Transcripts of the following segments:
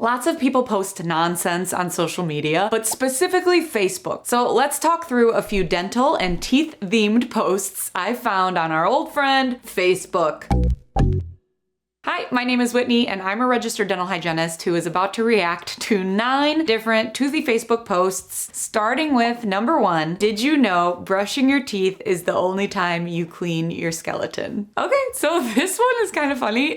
Lots of people post nonsense on social media, but specifically Facebook. So let's talk through a few dental and teeth-themed posts I found on our old friend, Facebook. Hi, my name is Whitney, and I'm a registered dental hygienist who is about to react to 9 different toothy Facebook posts, starting with number 1. Did you know brushing your teeth is the only time you clean your skeleton? Okay, so this one is kind of funny.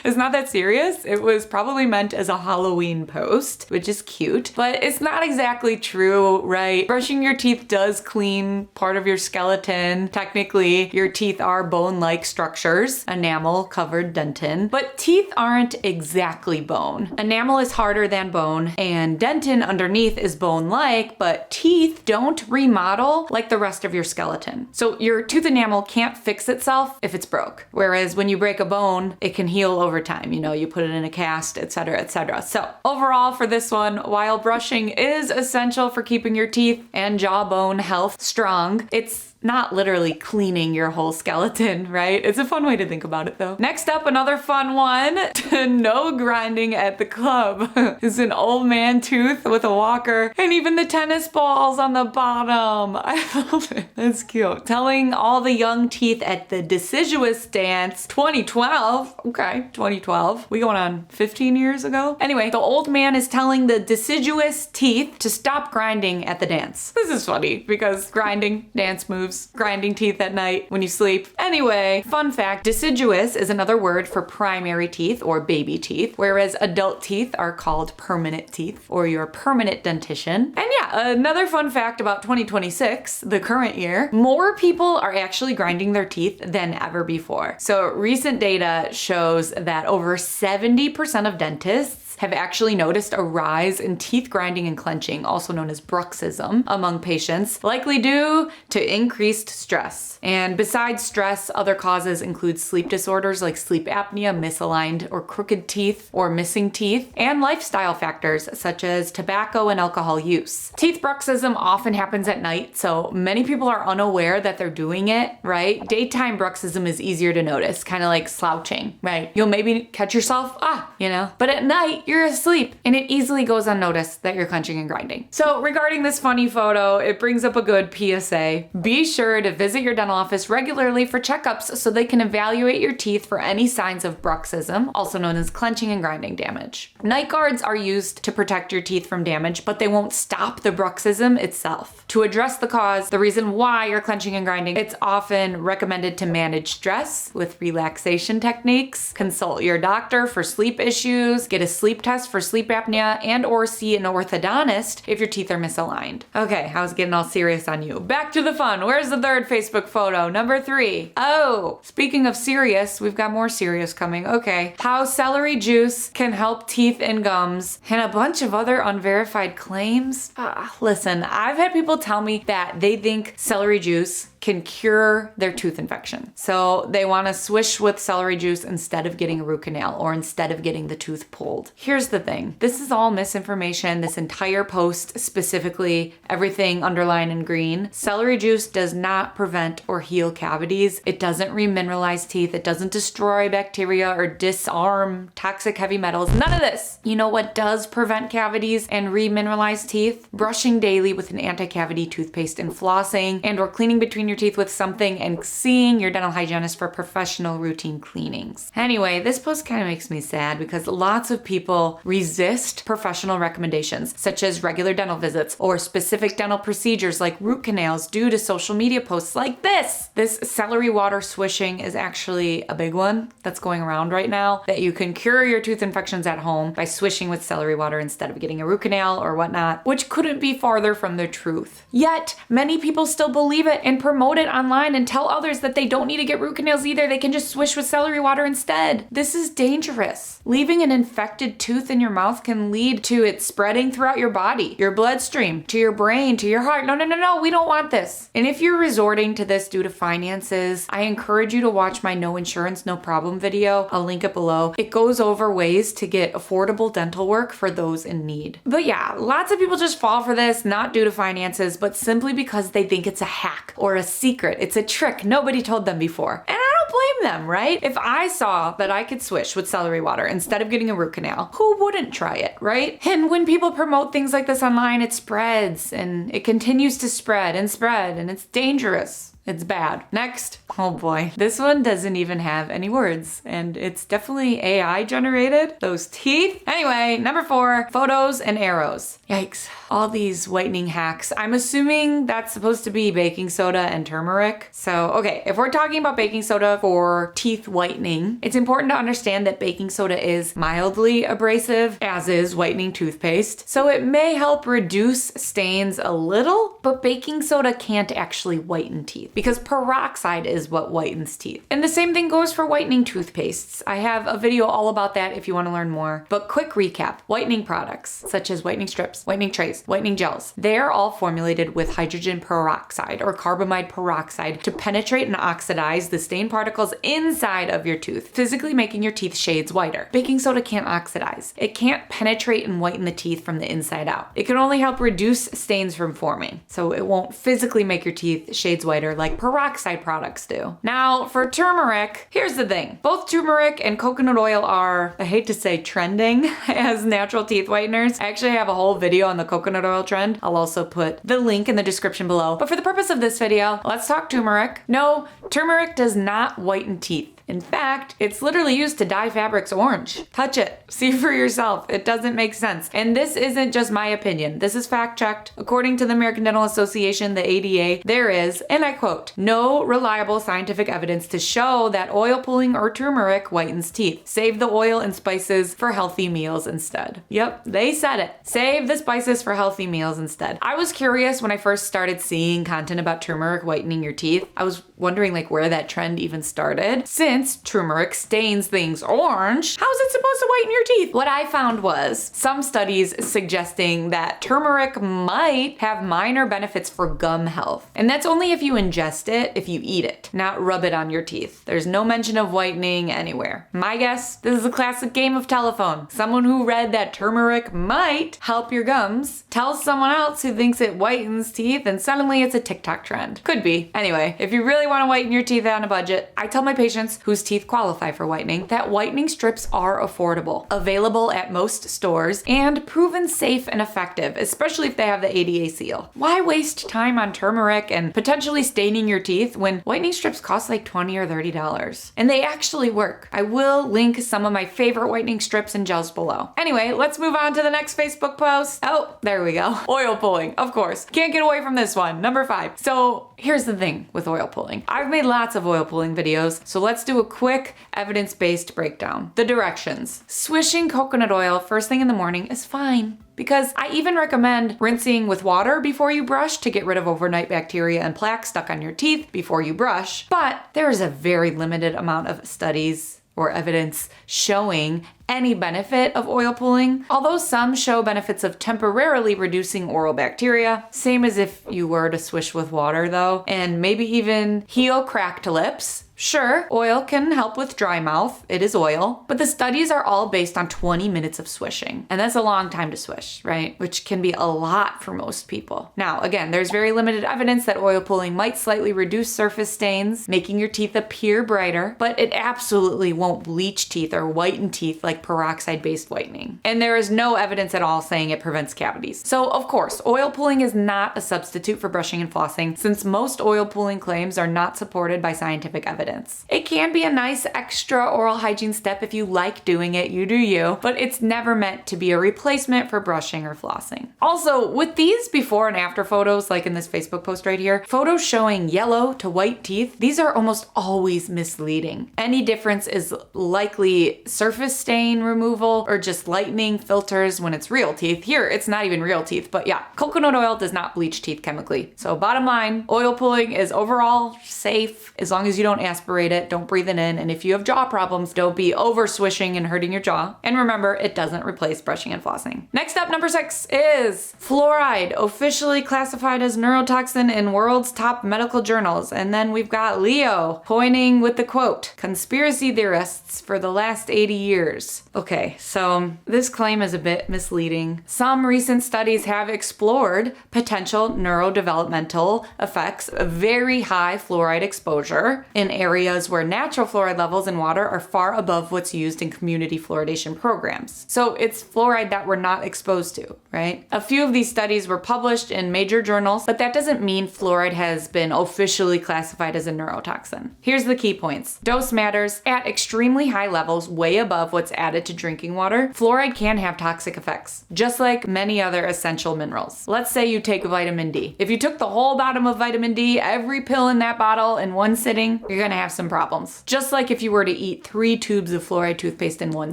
It's not that serious. It was probably meant as a Halloween post, which is cute, but it's not exactly true, right? Brushing your teeth does clean part of your skeleton. Technically, your teeth are bone-like structures, enamel-covered dentin. But teeth aren't exactly bone. Enamel is harder than bone, and dentin underneath is bone-like, but teeth don't remodel like the rest of your skeleton. So your tooth enamel can't fix itself if it's broke. Whereas when you break a bone, it can heal over time. You know, you put it in a cast, etc., etc. So overall for this one, while brushing is essential for keeping your teeth and jawbone health strong, it's not literally cleaning your whole skeleton, right? It's a fun way to think about it though. Next up, another fun one. No grinding at the club. It's an old man tooth with a walker and even the tennis balls on the bottom. I love it. That's cute. Telling all the young teeth at the deciduous dance 2012. Okay, 2012. We going on 15 years ago? Anyway, the old man is telling the deciduous teeth to stop grinding at the dance. This is funny because grinding, dance moves, grinding teeth at night when you sleep. Anyway, fun fact, deciduous is another word for primary teeth or baby teeth, whereas adult teeth are called permanent teeth or your permanent dentition. And yeah, another fun fact about 2026, the current year, more people are actually grinding their teeth than ever before. So recent data shows that over 70% of dentists have actually noticed a rise in teeth grinding and clenching, also known as bruxism, among patients, likely due to increased stress. And besides stress, other causes include sleep disorders like sleep apnea, misaligned or crooked teeth, or missing teeth, and lifestyle factors such as tobacco and alcohol use. Teeth bruxism often happens at night, so many people are unaware that they're doing it, right? Daytime bruxism is easier to notice, kind of like slouching, right? You'll maybe catch yourself, but at night, you're asleep and it easily goes unnoticed that you're clenching and grinding. So regarding this funny photo, it brings up a good PSA. Be sure to visit your dental office regularly for checkups so they can evaluate your teeth for any signs of bruxism, also known as clenching and grinding damage. Night guards are used to protect your teeth from damage, but they won't stop the bruxism itself. To address the cause, the reason why you're clenching and grinding, it's often recommended to manage stress with relaxation techniques, consult your doctor for sleep issues, get a sleep test for sleep apnea, and or see an orthodontist if your teeth are misaligned. Okay, I was getting all serious on you. Back to the fun. Where's the third Facebook photo? Number 3. Oh, speaking of serious, we've got more serious coming. Okay. How celery juice can help teeth and gums, and a bunch of other unverified claims. Listen, I've had people tell me that they think celery juice can cure their tooth infection. So they want to swish with celery juice instead of getting a root canal or instead of getting the tooth pulled. Here's the thing. This is all misinformation. This entire post, specifically everything underlined in green. Celery juice does not prevent or heal cavities. It doesn't remineralize teeth. It doesn't destroy bacteria or disarm toxic heavy metals. None of this. You know what does prevent cavities and remineralize teeth? Brushing daily with an anti-cavity toothpaste and flossing and or cleaning between your teeth with something and seeing your dental hygienist for professional routine cleanings. Anyway, this post kind of makes me sad because lots of people resist professional recommendations such as regular dental visits or specific dental procedures like root canals due to social media posts like this. This celery water swishing is actually a big one that's going around right now, that you can cure your tooth infections at home by swishing with celery water instead of getting a root canal or whatnot, which couldn't be farther from the truth. Yet, many people still believe it and promote it online and tell others that they don't need to get root canals either. They can just swish with celery water instead. This is dangerous. Leaving an infected tooth in your mouth can lead to it spreading throughout your body, your bloodstream, to your brain, to your heart. No, we don't want this. And if you're resorting to this due to finances, I encourage you to watch my no insurance, no problem video. I'll link it below. It goes over ways to get affordable dental work for those in need. But yeah, lots of people just fall for this, not due to finances, but simply because they think it's a hack or a secret. It's a trick nobody told them before. And I don't don't blame them, right? If I saw that I could swish with celery water instead of getting a root canal, who wouldn't try it, right? And when people promote things like this online, it spreads and it continues to spread, and it's dangerous. It's bad. Next. Oh boy. This one doesn't even have any words, and it's definitely AI generated. Those teeth. Anyway, number 4, photos and arrows. Yikes. All these whitening hacks. I'm assuming that's supposed to be baking soda and turmeric. So, okay, if we're talking about baking soda for teeth whitening, it's important to understand that baking soda is mildly abrasive, as is whitening toothpaste. So it may help reduce stains a little, but baking soda can't actually whiten teeth, because peroxide is what whitens teeth. And the same thing goes for whitening toothpastes. I have a video all about that if you want to learn more. But quick recap, whitening products such as whitening strips, whitening trays, whitening gels, they're all formulated with hydrogen peroxide or carbamide peroxide to penetrate and oxidize the stain particles inside of your tooth, physically making your teeth shades whiter. Baking soda can't oxidize. It can't penetrate and whiten the teeth from the inside out. It can only help reduce stains from forming. So it won't physically make your teeth shades whiter like peroxide products do. Now for turmeric, here's the thing. Both turmeric and coconut oil are, I hate to say, trending as natural teeth whiteners. I actually have a whole video on the coconut oil trend. I'll also put the link in the description below. But for the purpose of this video, let's talk turmeric. No, turmeric does not whiten teeth. In fact, it's literally used to dye fabrics orange. Touch it. See for yourself. It doesn't make sense. And this isn't just my opinion. This is fact checked. According to the American Dental Association, the ADA, there is, and I quote, no reliable scientific evidence to show that oil pulling or turmeric whitens teeth. Save the oil and spices for healthy meals instead. Yep, they said it. Save the spices for healthy meals instead. I was curious when I first started seeing content about turmeric whitening your teeth. I was wondering like where that trend even started. Since turmeric stains things orange, how is it supposed to whiten your teeth? What I found was some studies suggesting that turmeric might have minor benefits for gum health. And that's only if you ingest it, if you eat it, not rub it on your teeth. There's no mention of whitening anywhere. My guess, this is a classic game of telephone. Someone who read that turmeric might help your gums tells someone else who thinks it whitens teeth, and suddenly it's a TikTok trend. Could be. Anyway, if you really want to whiten your teeth on a budget, I tell my patients whose teeth qualify for whitening that whitening strips are affordable, available at most stores, and proven safe and effective, especially if they have the ADA seal. Why waste time on turmeric and potentially staining your teeth when whitening strips cost like $20 or $30? And they actually work. I will link some of my favorite whitening strips and gels below. Anyway, let's move on to the next Facebook post. Oh, there we go. Oil pulling, of course. Can't get away from this one. Number 5. So here's the thing with oil pulling. I've made lots of oil pulling videos, so let's do a quick evidence-based breakdown. The directions. Swishing coconut oil first thing in the morning is fine, because I even recommend rinsing with water before you brush to get rid of overnight bacteria and plaque stuck on your teeth before you brush. But there is a very limited amount of studies or evidence showing any benefit of oil pulling, although some show benefits of temporarily reducing oral bacteria, same as if you were to swish with water though, and maybe even heal cracked lips. Sure, oil can help with dry mouth, it is oil, but the studies are all based on 20 minutes of swishing. And that's a long time to swish, right? Which can be a lot for most people. Now, again, there's very limited evidence that oil pulling might slightly reduce surface stains, making your teeth appear brighter, but it absolutely won't bleach teeth or whiten teeth like peroxide-based whitening. And there is no evidence at all saying it prevents cavities. So, of course, oil pulling is not a substitute for brushing and flossing, since most oil pulling claims are not supported by scientific evidence. It can be a nice extra oral hygiene step if you like doing it, you do you, but it's never meant to be a replacement for brushing or flossing. Also, with these before and after photos, like in this Facebook post right here, photos showing yellow to white teeth, these are almost always misleading. Any difference is likely surface stain removal or just lightening filters when it's real teeth. Here, it's not even real teeth, but yeah, coconut oil does not bleach teeth chemically. So bottom line, oil pulling is overall safe as long as you don't aspirate it, don't breathe it in, and if you have jaw problems, don't be over swishing and hurting your jaw. And remember, it doesn't replace brushing and flossing. Next up, number 6 is fluoride, officially classified as neurotoxin in world's top medical journals. And then we've got Leo pointing with the quote, conspiracy theorists for the last 80 years. Okay, so this claim is a bit misleading. Some recent studies have explored potential neurodevelopmental effects of very high fluoride exposure in areas areas where natural fluoride levels in water are far above what's used in community fluoridation programs. So it's fluoride that we're not exposed to, right? A few of these studies were published in major journals, but that doesn't mean fluoride has been officially classified as a neurotoxin. Here's the key points. Dose matters. At extremely high levels, way above what's added to drinking water, fluoride can have toxic effects, just like many other essential minerals. Let's say you take vitamin D. If you took the whole bottom of vitamin D, every pill in that bottle in one sitting, you're gonna have some problems. Just like if you were to eat 3 tubes of fluoride toothpaste in one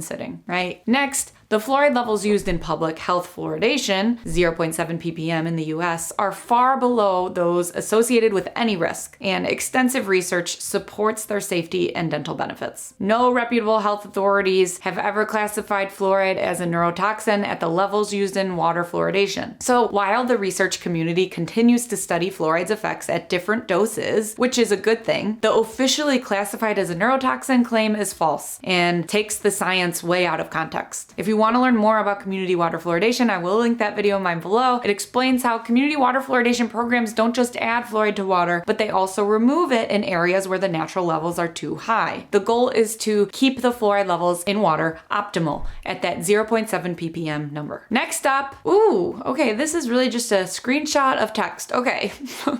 sitting, right? Next, the fluoride levels used in public health fluoridation, 0.7 ppm in the US, are far below those associated with any risk, and extensive research supports their safety and dental benefits. No reputable health authorities have ever classified fluoride as a neurotoxin at the levels used in water fluoridation. So while the research community continues to study fluoride's effects at different doses, which is a good thing, the officially classified as a neurotoxin claim is false and takes the science way out of context. If you want to learn more about community water fluoridation, I will link that video in mine below. It explains how community water fluoridation programs don't just add fluoride to water, but they also remove it in areas where the natural levels are too high. The goal is to keep the fluoride levels in water optimal at that 0.7 ppm number. Next up, okay, this is really just a screenshot of text. Okay,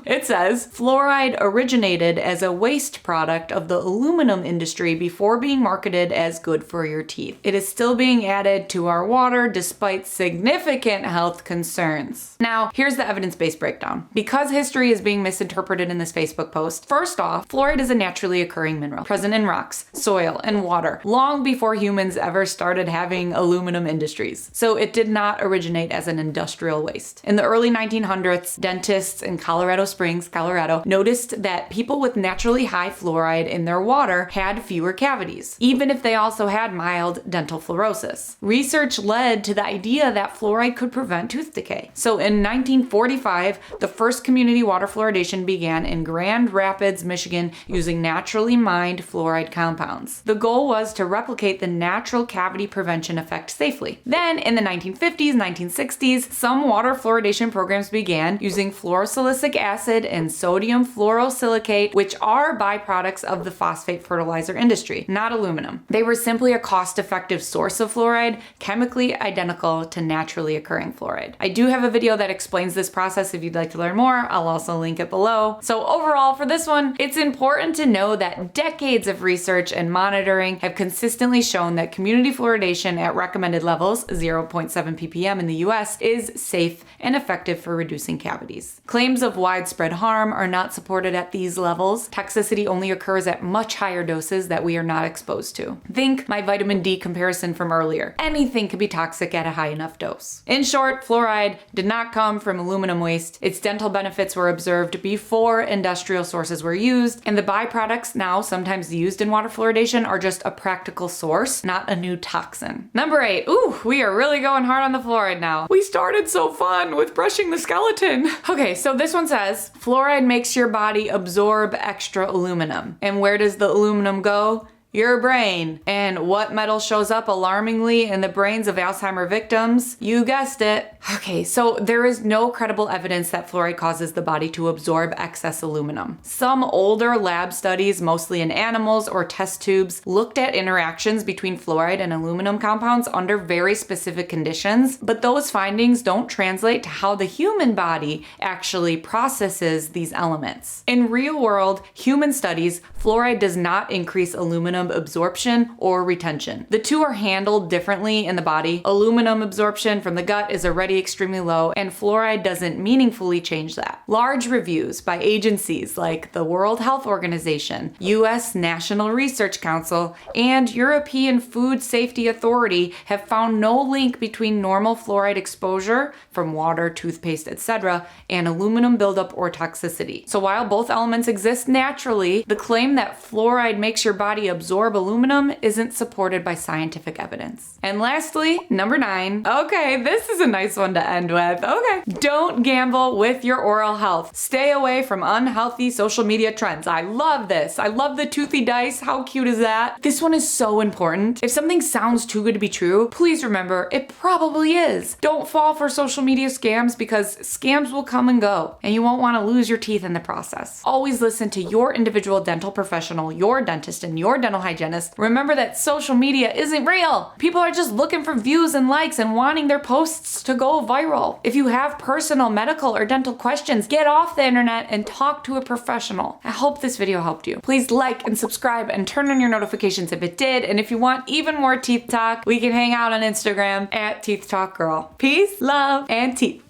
it says, fluoride originated as a waste product of the aluminum industry before being marketed as good for your teeth. It is still being added to our water despite significant health concerns. Now, here's the evidence-based breakdown. Because history is being misinterpreted in this Facebook post, first off, fluoride is a naturally occurring mineral present in rocks, soil, and water long before humans ever started having aluminum industries. So it did not originate as an industrial waste. In the early 1900s, dentists in Colorado Springs, Colorado, noticed that people with naturally high fluoride in their water had fewer cavities, even if they also had mild dental fluorosis. Research led to the idea that fluoride could prevent tooth decay. So in 1945, the first community water fluoridation began in Grand Rapids, Michigan, using naturally mined fluoride compounds. The goal was to replicate the natural cavity prevention effect safely. Then in the 1950s, 1960s, some water fluoridation programs began using fluorosilicic acid and sodium fluorosilicate, which are byproducts of the phosphate fertilizer industry, not aluminum. They were simply a cost-effective source of fluoride, chemically identical to naturally occurring fluoride. I do have a video that explains this process if you'd like to learn more. I'll also link it below. So overall for this one, it's important to know that decades of research and monitoring have consistently shown that community fluoridation at recommended levels, 0.7 ppm in the US, is safe and effective for reducing cavities. Claims of widespread harm are not supported at these levels. Toxicity only occurs at much higher doses that we are not exposed to. Think my vitamin D comparison from earlier. Anything can be toxic at a high enough dose. In short, fluoride did not come from aluminum waste. Its dental benefits were observed before industrial sources were used, and the byproducts now sometimes used in water fluoridation are just a practical source, not a new toxin. Number 8. We are really going hard on the fluoride now. We started so fun with brushing the skeleton. Okay, so this one says, fluoride makes your body absorb extra aluminum. And where does the aluminum go? Your brain. And what metal shows up alarmingly in the brains of Alzheimer victims? You guessed it. Okay, so there is no credible evidence that fluoride causes the body to absorb excess aluminum. Some older lab studies, mostly in animals or test tubes, looked at interactions between fluoride and aluminum compounds under very specific conditions, but those findings don't translate to how the human body actually processes these elements. In real-world human studies, fluoride does not increase aluminum absorption or retention. The two are handled differently in the body. Aluminum absorption from the gut is already extremely low, and fluoride doesn't meaningfully change that. Large reviews by agencies like the World Health Organization, US National Research Council, and European Food Safety Authority have found no link between normal fluoride exposure from water, toothpaste, etc., and aluminum buildup or toxicity. So while both elements exist naturally, the claim that fluoride makes your body absorb absorb aluminum isn't supported by scientific evidence. And lastly, number 9. Okay, this is a nice one to end with. Okay. Don't gamble with your oral health. Stay away from unhealthy social media trends. I love this. I love the toothy dice. How cute is that? This one is so important. If something sounds too good to be true, please remember it probably is. Don't fall for social media scams because scams will come and go, and you won't want to lose your teeth in the process. Always listen to your individual dental professional, your dentist, and your dental hygienist. Remember that social media isn't real. People are just looking for views and likes and wanting their posts to go viral. If you have personal, medical, or dental questions, get off the internet and talk to a professional. I hope this video helped you. Please like and subscribe and turn on your notifications if it did. And if you want even more teeth talk, we can hang out on Instagram at Teeth Talk Girl. Peace, love, and teeth.